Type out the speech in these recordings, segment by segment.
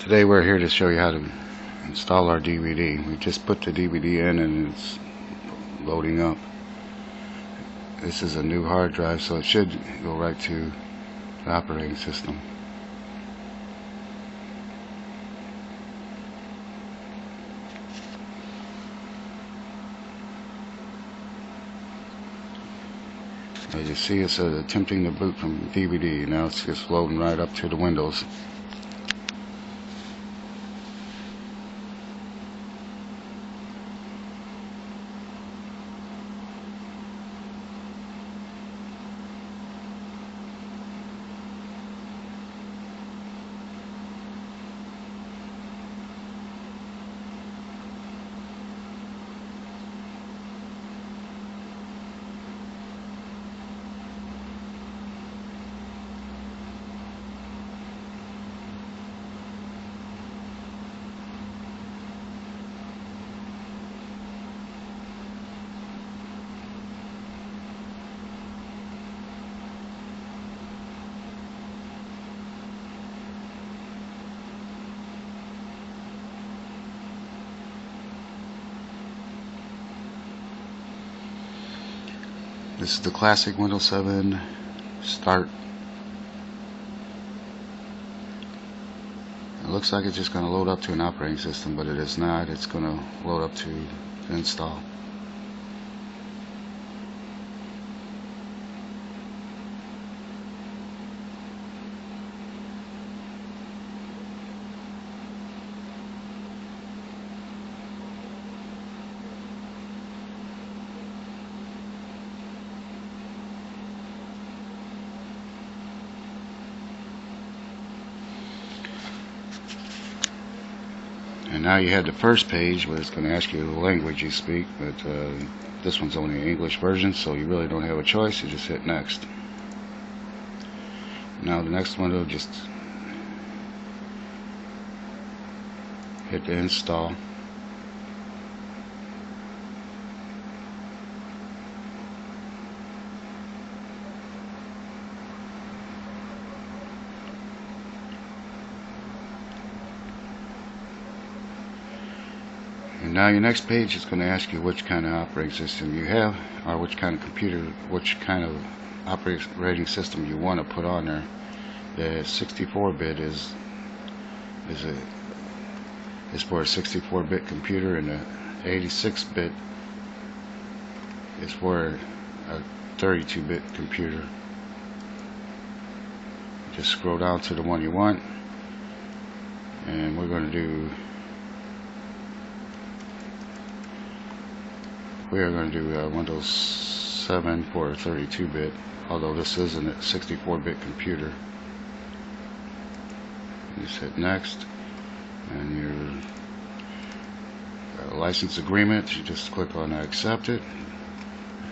Today we're here to show you how to install our DVD. We just put the DVD in and it's loading up. This is a new hard drive, so it should go right to the operating system. As you see, it says attempting to boot from DVD. Now it's just loading right up to the Windows. This is the classic Windows 7 start. It looks like it's just going to load up to an operating system, but it is not. It's going to load up to install. And now you have the first page where it's going to ask you the language you speak, but this one's only an English version, so you really don't have a choice. You just hit next. Now the next one will just hit the install. And now your next page is going to ask you which kind of operating system you have, or which kind of computer, which kind of operating system you want to put on there. The 64-bit is for a 64-bit computer, and the 86-bit is for a 32-bit computer. Just scroll down to the one you want, and we're going to do. We are going to do Windows 7 for a 32-bit, although this isn't a 64-bit computer. You just hit next, and your license agreement, you just click on accept it.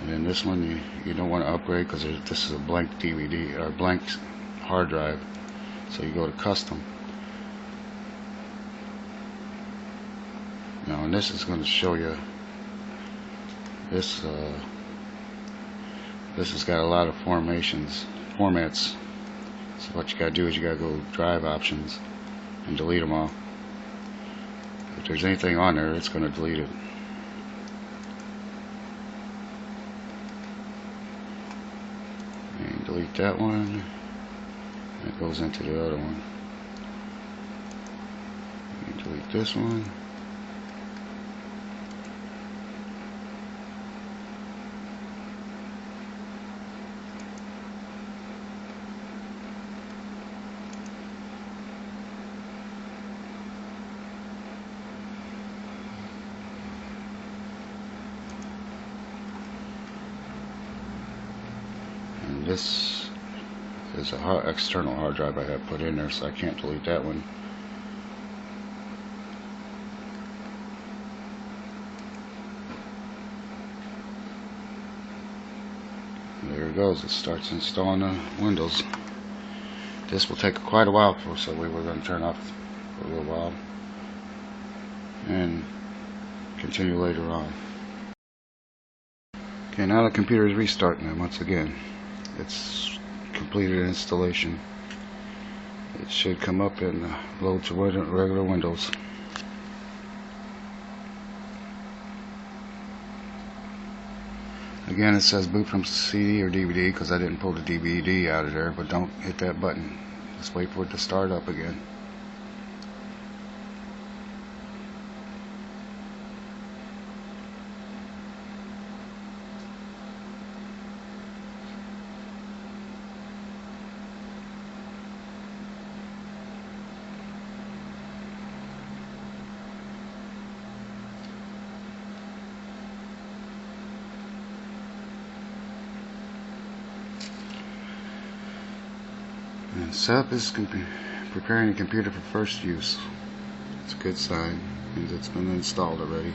And then this one you don't want to upgrade because this is a blank DVD or blank hard drive, so you go to custom. Now, and this is going to show you. This has got a lot of formats. So what you gotta do is you gotta go drive options and delete them all. If there's anything on there, it's gonna delete it. And delete that one. That goes into the other one. And delete this one. This is a external hard drive I have put in there, so I can't delete that one. And there it goes. It starts installing the Windows. This will take quite a while for, so we're going to turn off for a little while and continue later on. Okay, now the computer is restarting it once again. It's completed installation. It should come up and load to regular Windows. Again, it says boot from CD or DVD because I didn't pull the DVD out of there, but don't hit that button. Just wait for it to start up again. And setup is preparing the computer for first use. It's a good sign, means it's been installed already.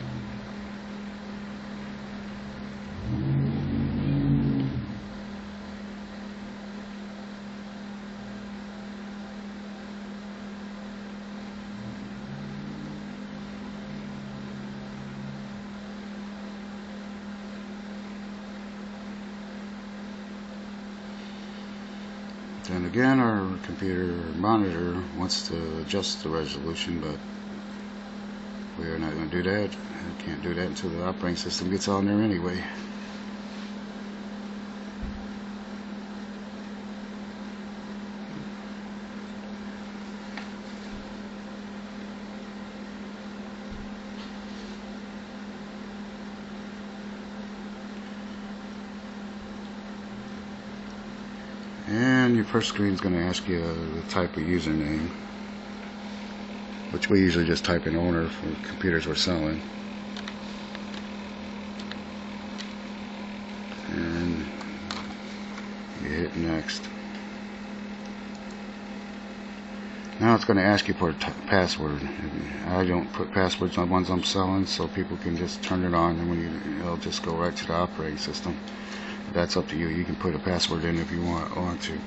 Then again, our computer monitor wants to adjust the resolution, but we are not going to do that. I can't do that until the operating system gets on there anyway. And your first screen is going to ask you the type of username, which we usually just type in owner for computers we're selling. And you hit next. Now it's going to ask you for a password. I don't put passwords on ones I'm selling, so people can just turn it on, and when it'll just go right to the operating system. That's up to you. You can put a password in if you want to.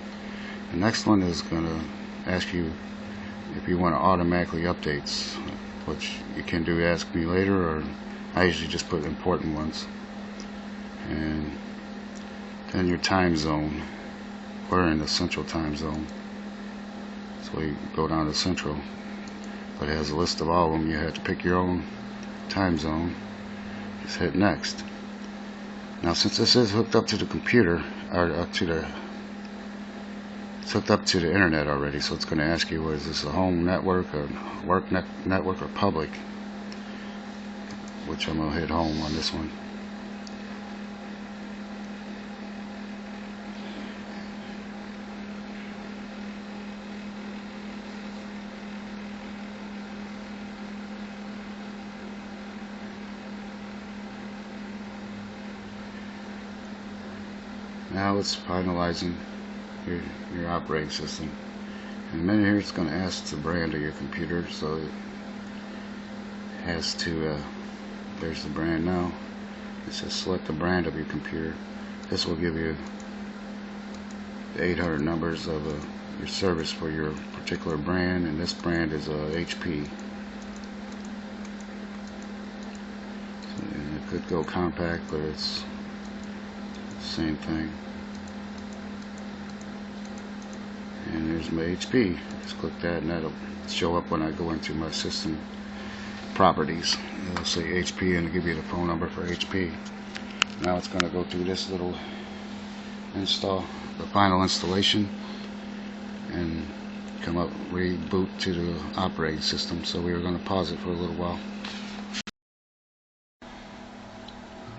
The next one is going to ask you if you want to automatically updates, which you can do ask me later, or I usually just put important ones. And then your time zone. We're in the central time zone, so you go down to central, but it has a list of all of them. You have to pick your own time zone. Just hit next. Now, since this is hooked up to the computer, or it's hooked up to the internet already, so it's going to ask you, is this a home network, or work network, or public? Which I'm going to hit home on this one. Now it's finalizing your operating system. In a minute here, it's going to ask the brand of your computer, so it has to, there's the brand now. It says select the brand of your computer. This will give you the 800 numbers of your service for your particular brand, and this brand is HP. So, and it could go compact, but it's the same thing. And there's my HP. Just click that and that'll show up when I go into my system properties. It'll say HP and it'll give you the phone number for HP. Now it's going to go through this little install, the final installation, and come up, reboot to the operating system. So we are going to pause it for a little while.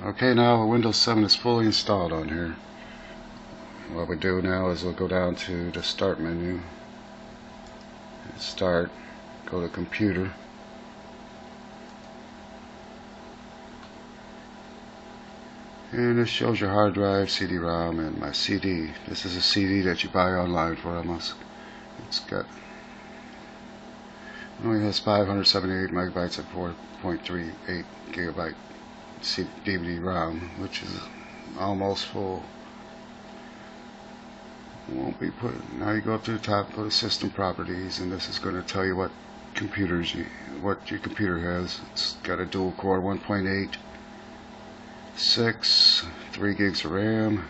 Okay, now Windows 7 is fully installed on here. What we do now is we'll go down to the start menu, start, go to computer, and it shows your hard drive, CD-ROM, and my CD. This is a CD that you buy online from us. It's got, it only has 578 megabytes at 4.38 gigabyte DVD-ROM, which is almost full. Won't be put. Now you go up to the top, go to System Properties, and this is going to tell you what what your computer has. It's got a dual core 1.8, 6, 3 gigs of RAM,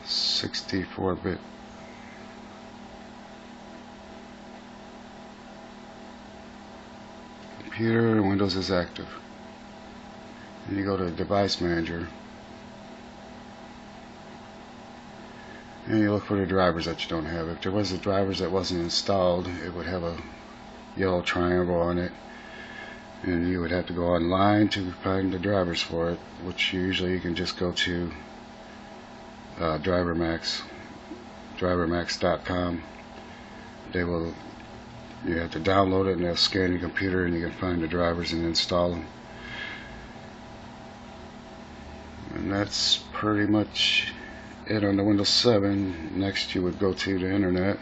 64-bit computer, Windows is active. And you go to Device Manager, and you look for the drivers that you don't have. If there was the drivers that wasn't installed, it would have a yellow triangle on it, and you would have to go online to find the drivers for it, which usually you can just go to drivermax.com. You have to download it, and they'll scan your computer, and you can find the drivers and install them. And that's pretty much it on the Windows 7. Next, you would go to the internet.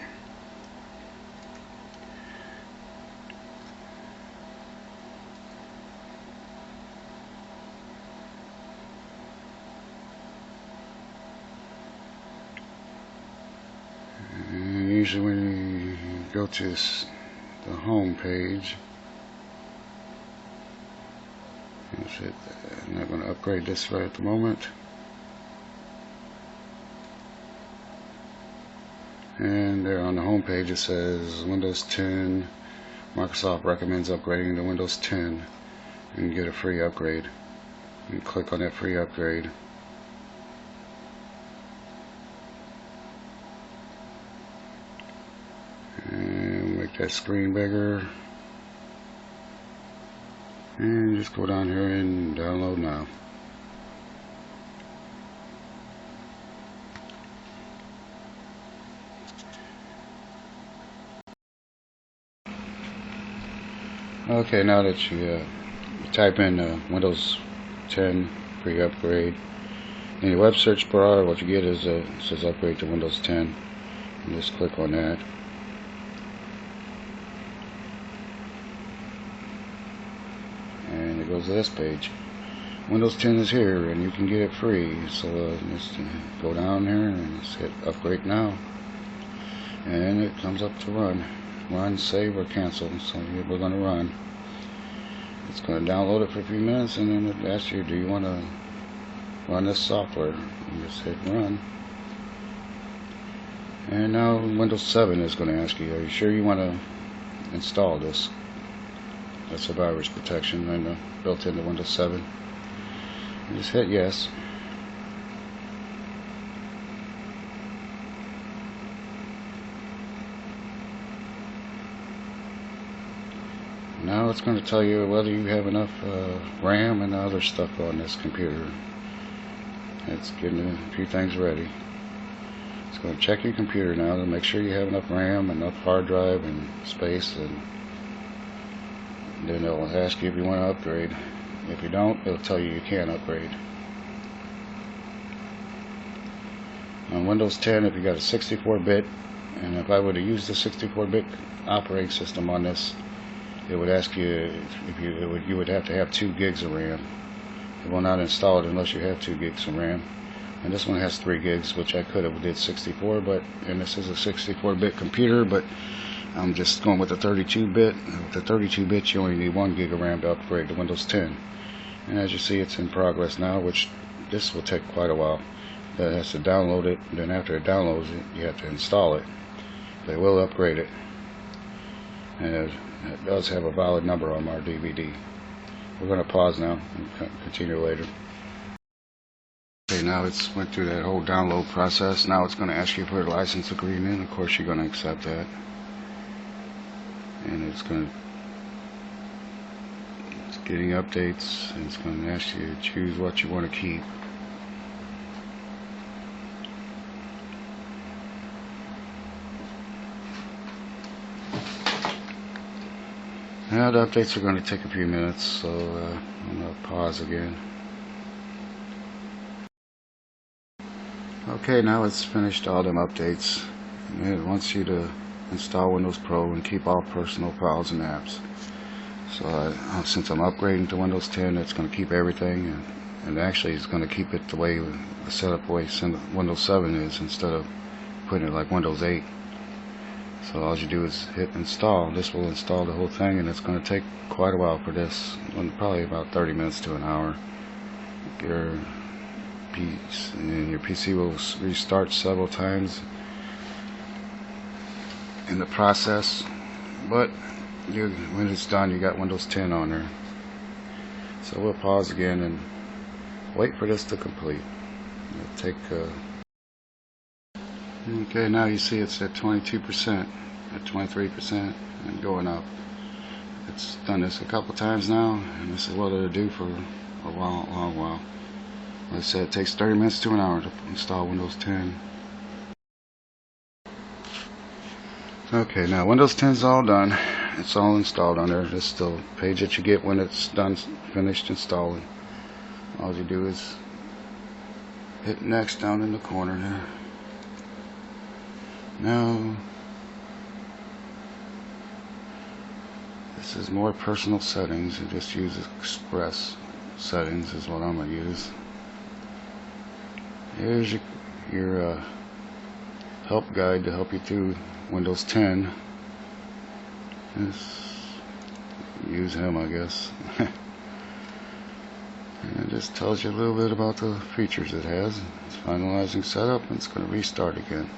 And usually when you go to the home page, I'm not going to upgrade this right at the moment. And there on the home page it says Windows 10, Microsoft recommends upgrading to Windows 10 and get a free upgrade. You click on that free upgrade. And make that screen bigger. And just go down here and download now. Okay, now that you type in Windows 10 free upgrade in your web search bar, what you get is it says upgrade to Windows 10. And just click on that. And it goes to this page. Windows 10 is here, and you can get it free. So just go down here and just hit upgrade now, and it comes up to run, save, or cancel. So we're going to run. It's going to download it for a few minutes, and then it asks you, do you want to run this software? You just hit run. And now Windows 7 is going to ask you, are you sure you want to install this? That's a virus protection and built into Windows 7. You just hit yes. Now it's going to tell you whether you have enough RAM and other stuff on this computer. It's getting a few things ready. It's going to check your computer now to make sure you have enough RAM, enough hard drive and space, and then it'll ask you if you want to upgrade. If you don't, it'll tell you you can't upgrade. On Windows 10, if you got a 64-bit, and if I were to use the 64-bit operating system on this, it would ask you if you would have to have 2 gigs of RAM. It will not install it unless you have 2 gigs of RAM. And this one has 3 gigs, which I could have did 64, and this is a 64-bit computer, but I'm just going with the 32-bit. With the 32-bit, you only need 1 gig of RAM to upgrade to Windows 10. And as you see, it's in progress now, which this will take quite a while. That has to download it, and then after it downloads it, you have to install it. They will upgrade it, and it does have a valid number on our DVD. We're going to pause now and continue later. Okay, now it's went through that whole download process. Now it's going to ask you for a license agreement. Of course, you're going to accept that. And it's getting updates, and it's going to ask you to choose what you want to keep. Now the updates are going to take a few minutes, so I'm going to pause again. Okay, now it's finished all them updates, and it wants you to install Windows Pro and keep all personal files and apps. So since I'm upgrading to Windows 10, it's going to keep everything, and actually it's going to keep it the way the setup way Windows 7 is, instead of putting it like Windows 8. So all you do is hit install. This will install the whole thing, and it's going to take quite a while for this. Probably about 30 minutes to an hour. Your PC will restart several times in the process, but when it's done, you got Windows 10 on there. So we'll pause again and wait for this to complete. It'll take okay, now you see it's at 22%, at 23%, and going up. It's done this a couple times now, and this is what it'll do for a long while. Like I said, it takes 30 minutes to an hour to install Windows 10. Okay, now Windows 10 is all done. It's all installed on there. This is the page that you get when it's done, finished installing. All you do is hit next down in the corner there. Now, this is more personal settings. You just use Express settings is what I'm going to use. Here's your help guide to help you through Windows 10. Use him, I guess. And it just tells you a little bit about the features it has. It's finalizing setup, and it's going to restart again.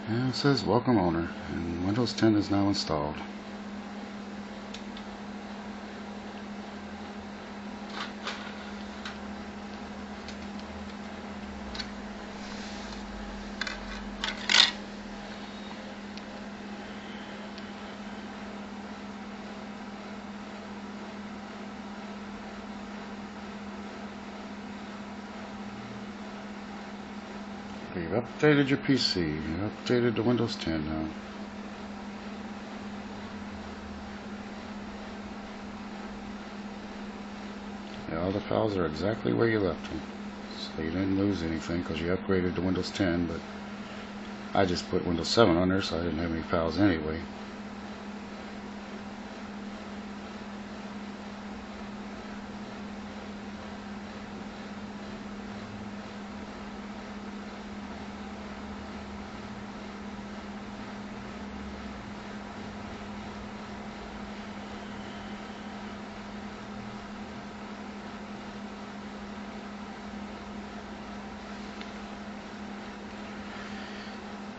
And it says welcome owner, and Windows 10 is now installed. You've updated your PC. You've updated to Windows 10 now. Yeah, all the files are exactly where you left them. So you didn't lose anything because you upgraded to Windows 10, but I just put Windows 7 on there, so I didn't have any files anyway.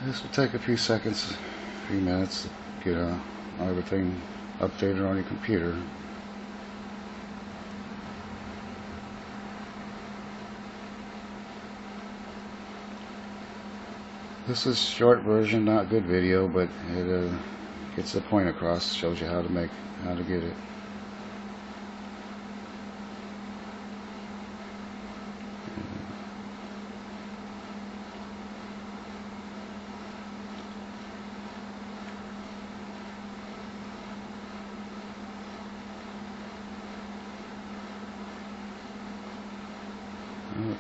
This will take a few seconds, a few minutes to get everything updated on your computer. This is short version, not good video, but it gets the point across, shows you how to get it.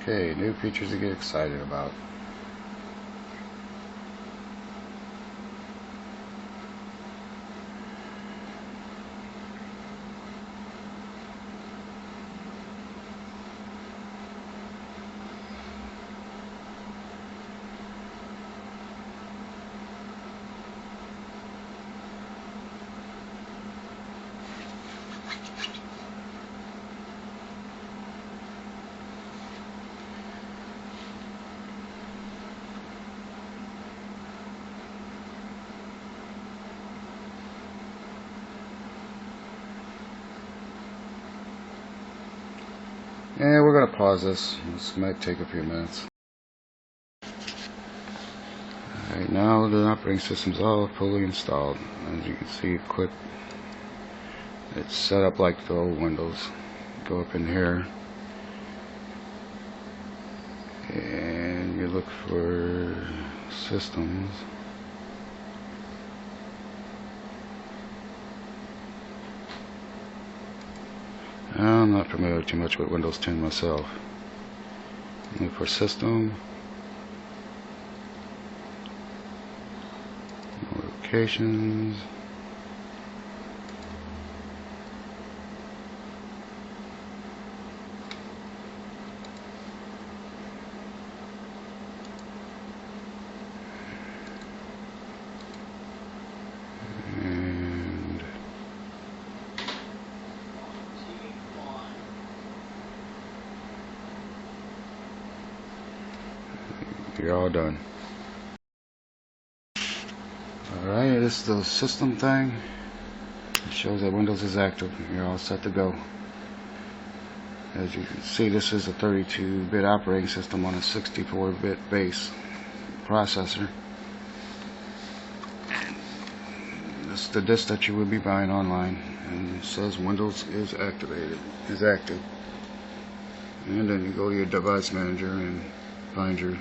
Okay, new features to get excited about. And we're going to pause this. This might take a few minutes. Alright, now the operating system's all fully installed. As you can see, it's set up like the old Windows. Go up in here and you look for systems. I'm not familiar too much with Windows 10 myself. Look for system, notifications, You're all done. Alright, this is the system thing. It shows that Windows is active. You're all set to go. As you can see, this is a 32-bit operating system on a 64-bit base processor. This is the disk that you would be buying online, and it says Windows is active. And then you go to your device manager and find your,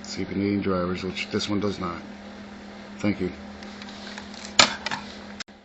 see if you need drivers, which this one does not. Thank you.